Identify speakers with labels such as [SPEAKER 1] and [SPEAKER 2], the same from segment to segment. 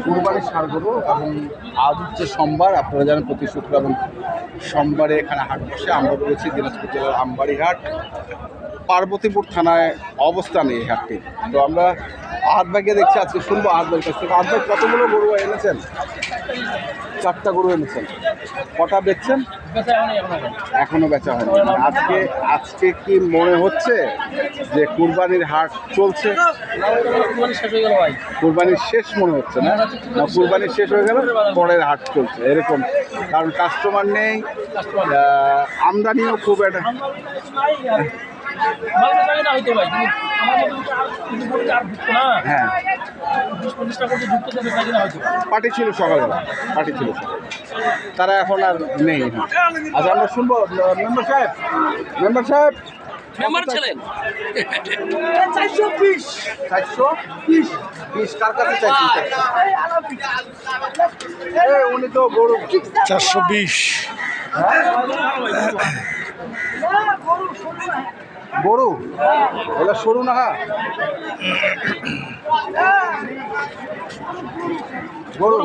[SPEAKER 1] কুরবানির ষাঁড় গরু এবং আজ হচ্ছে সোমবার। আপনারা জানেন প্রতি শুক্র এবং সোমবারে এখানে হাট বসে। আমরা রয়েছি দিনাজপুর জেলার আমবাড়ি হাট, পার্বতীপুর থানায় অবস্থানে এই হাটটি। তো আমরা আহাত ভাইকে দেখছি, আজকে শুনবো আহাত ভাইয়ের কাছ থেকে। আহাত ভাই, কতগুলো গরু এনেছেন? 4টা গরু এনেছেন। কটা বেচছেন? এখনো বেচা হয়নি। আজকে কি মনে হচ্ছে যে কুরবানির হাট চলছে? কুরবানির শেষ মনে হচ্ছে না? কুরবানির শেষ হয়ে গেল, পরের হাট চলছে এরকম, কারণ কাস্টমার নেই, আমদানিও খুব একটা। হ্যাঁ, পার্টি ছিল সকালবেলা, পার্টি ছিল, তারা এখন আর নেই। আচ্ছা, আমরা শুনবো মেম্বার সাহেব। মেম্বার সাহেব,
[SPEAKER 2] মেম্বার ছিলেন
[SPEAKER 1] 420 কার কাছে চাইছেন? উনি তো গরু
[SPEAKER 3] 420
[SPEAKER 1] গরু ওটা সরু না। গরু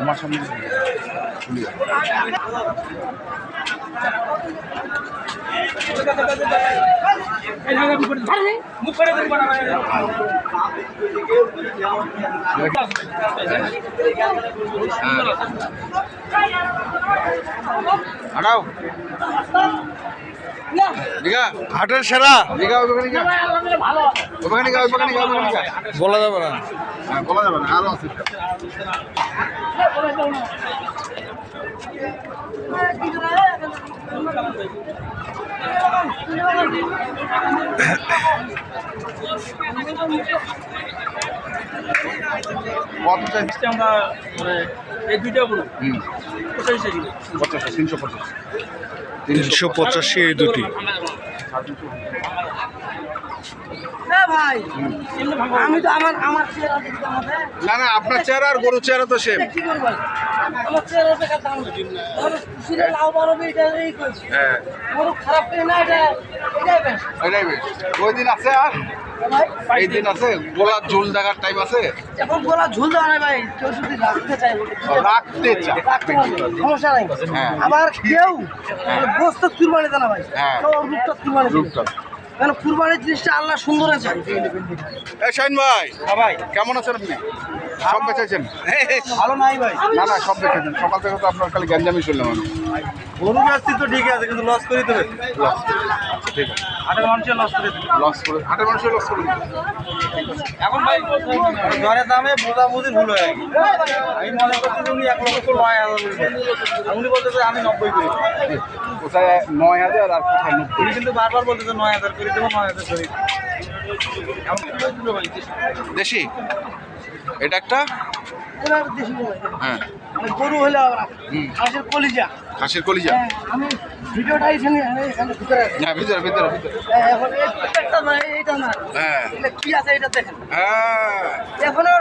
[SPEAKER 1] আমার সামনে হাঁটাও
[SPEAKER 3] হাটের সেরা
[SPEAKER 1] বলা যাবে না। হ্যাঁ, বলা যাবে না। আরো আছে কত চাইছি আমরা? এই দুইটা বলুন।
[SPEAKER 3] 385 এই দুটি।
[SPEAKER 2] আমি তো আমার
[SPEAKER 1] না না, আপনার চেহারা আর গরু চেহারা তো সেম।
[SPEAKER 2] আমার চেহারা দাম লাভ বাড়বে, এটা এই করছি।
[SPEAKER 1] হ্যাঁ,
[SPEAKER 2] খারাপ না,
[SPEAKER 1] এটাই বেশ। ওই দিন আছে আর এই দিন আছে? গোলার ঝোল দেখার টাইম আছে?
[SPEAKER 2] এখন গোলা ঝুল দেওয়া নাই ভাই, কেউ যদি রাখতে চাই
[SPEAKER 1] রাখতে চাই,
[SPEAKER 2] সমস্যা নাই।
[SPEAKER 1] হ্যাঁ।
[SPEAKER 2] আবার কেউ গোস্ত কুরবানি দেয় না ভাই,
[SPEAKER 1] হ্যাঁ।
[SPEAKER 2] রূপটা কুরবানি
[SPEAKER 1] রূপটা।
[SPEAKER 2] কারণ কুরবানির জিনিসটা আল্লাহ সুন্দর আছে।
[SPEAKER 1] এই শাহিন ভাই,
[SPEAKER 2] ভাই
[SPEAKER 1] কেমন আছেন আপনি? সব বেচাইছেন?
[SPEAKER 2] ভালো নাই ভাই,
[SPEAKER 1] না না, সব বেচাইছেন। সকাল থেকে তো আপনার খালি গ্যাঞ্জামি শুনলাম আমি।
[SPEAKER 2] গরু বেচছি তো ঠিক আছে, কিন্তু লস করে দেবে।
[SPEAKER 1] ঠিক আছে,
[SPEAKER 2] হাটের মানুষের লস করে দেবে।
[SPEAKER 1] লস করে, হাটের মানুষের লস করে দিন।
[SPEAKER 2] এখন ভাই দরের দামে বোঝাবুঝি ভুল হয়ে গেছে। আমি মনে করছি যে উনি 1,09,000 বলবেন, উনি বলতেছে আমি 90 করি।
[SPEAKER 1] কোথায় 9,000 আর কোথায় 90?
[SPEAKER 2] উনি কিন্তু বারবার বলতেছে 9,000 করে দেবো, 9,000 করে দেবো।
[SPEAKER 1] দেশি এটা একটা।
[SPEAKER 2] এবার দেশি গরু।
[SPEAKER 1] হ্যাঁ,
[SPEAKER 2] গরু হলে আবার হাঁসের কলিজা।
[SPEAKER 1] হাঁসের কলিজা।
[SPEAKER 2] হ্যাঁ, আমি ভিডিওটা এখানে ভিতরে আছে।
[SPEAKER 1] হ্যাঁ, ভিতরে ভিতরে ভিতরে।
[SPEAKER 2] এখন একটা না, এইটা না,
[SPEAKER 1] হ্যাঁ
[SPEAKER 2] এটা কি আছে এটা দেখেন।
[SPEAKER 1] হ্যাঁ,
[SPEAKER 2] এখনো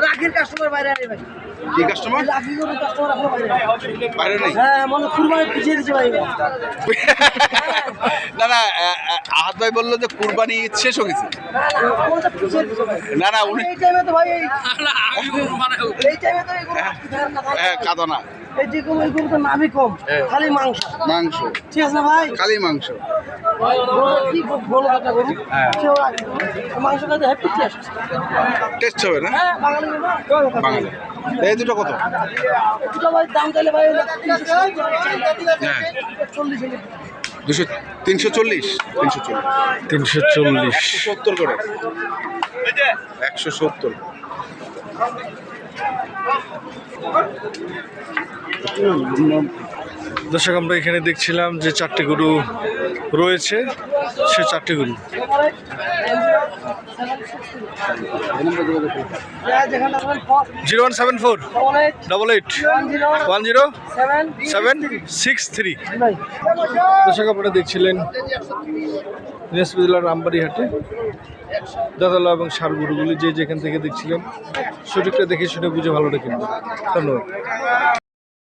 [SPEAKER 2] রাখির কাস্টমার বাইরে আনে ভাই,
[SPEAKER 1] কি কাস্টমার?
[SPEAKER 2] রাখি গরু কাস্টমার এখনো বাইরে আনে।
[SPEAKER 1] বাইরে নেই?
[SPEAKER 2] হ্যাঁ, মনে কুরবানি পিছিয়ে দিচ্ছে ভাই।
[SPEAKER 1] না না, আহাত ভাই বললো যে কুরবানি ঈদ শেষ হয়ে গেছে।
[SPEAKER 2] কোনটা পিছিয়ে দিচ্ছে ভাই?
[SPEAKER 1] না না, উনি
[SPEAKER 2] এই টাইমে তো ভাই এই টাইমে তো এই গরু
[SPEAKER 1] হ্যাঁ, কাঁদা না,
[SPEAKER 2] এই যে গরু, এই গরু তো নামই কম, খালি মাংস।
[SPEAKER 1] মাংস,
[SPEAKER 2] ঠিক আছে না ভাই?
[SPEAKER 1] খালি মাংস।
[SPEAKER 2] কি বলো একটা গরু,
[SPEAKER 1] হ্যাঁ।
[SPEAKER 2] সেও আগে মাংস খাইতে হ্যাপি টেস্ট।
[SPEAKER 1] টেস্ট হবে না?
[SPEAKER 2] হ্যাঁ, বাঙালি গরু।
[SPEAKER 1] বাঙালি। এই দুটো কত?
[SPEAKER 2] দুটো ভাই দাম চাইলে ভাই
[SPEAKER 1] হ্যাঁ,
[SPEAKER 2] 40
[SPEAKER 1] 340 170 করে, 170।
[SPEAKER 3] দর্শক, আমরা এখানে দেখছিলাম যে 4টি গরু রয়েছে, সে 4টি গরু।
[SPEAKER 1] এই নম্বরে যোগাযোগ করুন।
[SPEAKER 3] 0174 88 10 763। দর্শক আপনারা দেখছিলেন দিনাজপুর জেলার আমবাড়ি হাটে দাদালা এবং সার গরুগুলি যে যেখান থেকে দেখছিলেন সঠিকটা দেখে শুনে বুঝে ভালোটা কিনবেন। ধন্যবাদ।